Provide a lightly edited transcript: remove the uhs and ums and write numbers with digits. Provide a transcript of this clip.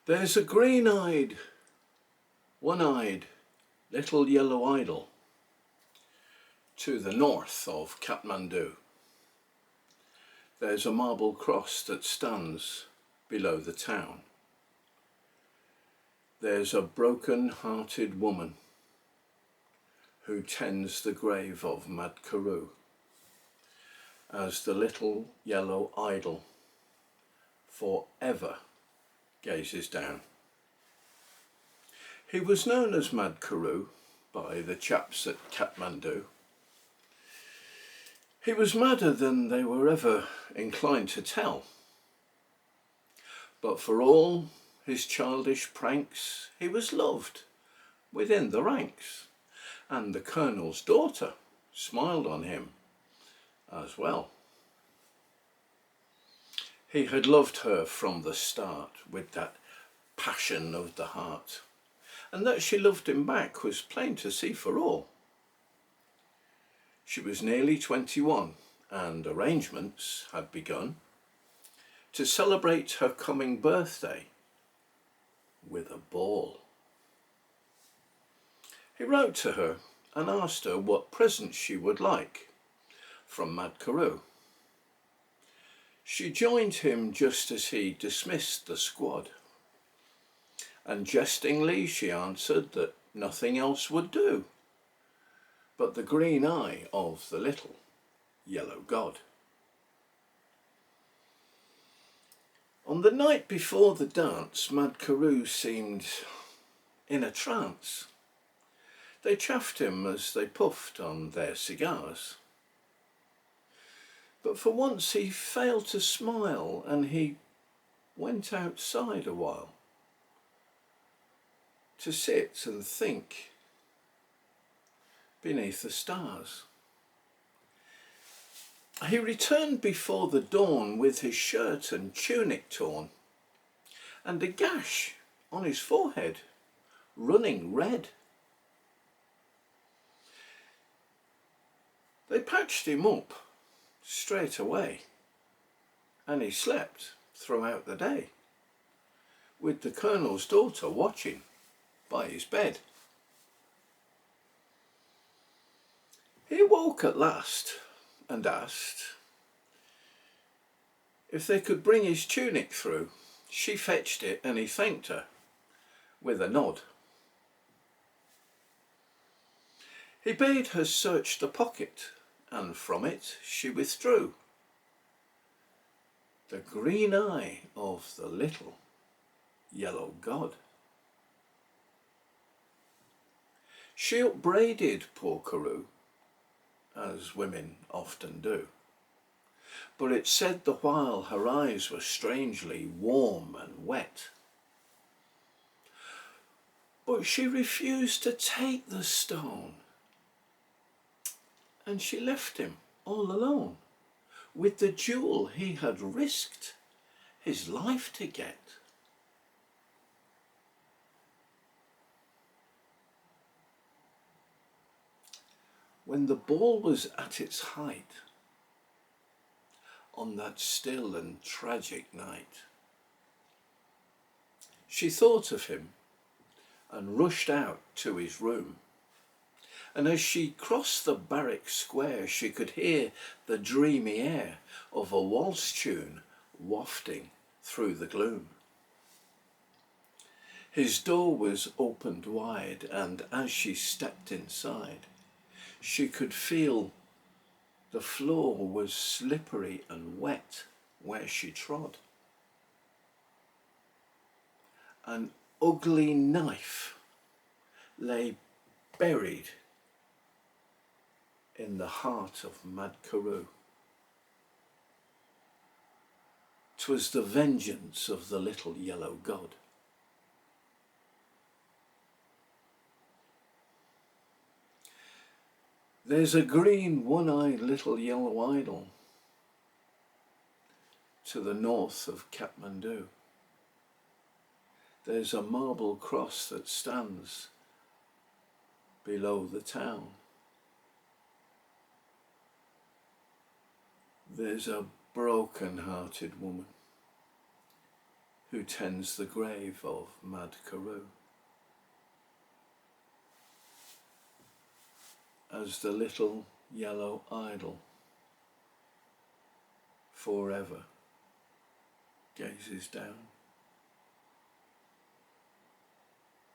There's a green-eyed, one-eyed little yellow idol to the north of Kathmandu. There's a marble cross that stands below the town. There's a broken-hearted woman who tends the grave of Madhkaru as the little yellow idol forever gazes down. He was known as Madhkaru by the chaps at Kathmandu. He was madder than they were ever inclined to tell. But for all his childish pranks, he was loved within the ranks, and the colonel's daughter smiled on him as well. He had loved her from the start with that passion of the heart, and that she loved him back was plain to see for all. She was nearly 21 and arrangements had begun to celebrate her coming birthday with a ball. He wrote to her and asked her what present she would like from Madhkaru. She joined him just as he dismissed the squad, and jestingly she answered that nothing else would do but the green eye of the little yellow god. On the night before the dance, Madhkaru seemed in a trance. They chaffed him as they puffed on their cigars. But for once he failed to smile, and he went outside a while to sit and think beneath the stars. He returned before the dawn with his shirt and tunic torn, and a gash on his forehead running red. They patched him up straight away, and he slept throughout the day, with the colonel's daughter watching by his bed. He awoke at last and asked if they could bring his tunic through. She fetched it, and he thanked her with a nod. He bade her search the pocket, and from it she withdrew the green eye of the little yellow god. She upbraided poor Carew, as women often do, but it said the while her eyes were strangely warm and wet. But she refused to take the stone, and she left him all alone with the jewel he had risked his life to get. When the ball was at its height, on that still and tragic night, she thought of him and rushed out to his room. And as she crossed the barrack square, she could hear the dreamy air of a waltz tune wafting through the gloom. His door was opened wide, and as she stepped inside, she could feel the floor was slippery and wet where she trod. An ugly knife lay buried in the heart of Madhkaru. 'Twas the vengeance of the little yellow god. There's a green, one-eyed little yellow idol to the north of Kathmandu. There's a marble cross that stands below the town. There's a broken-hearted woman who tends the grave of Mad Carew. As the little yellow idol forever gazes down.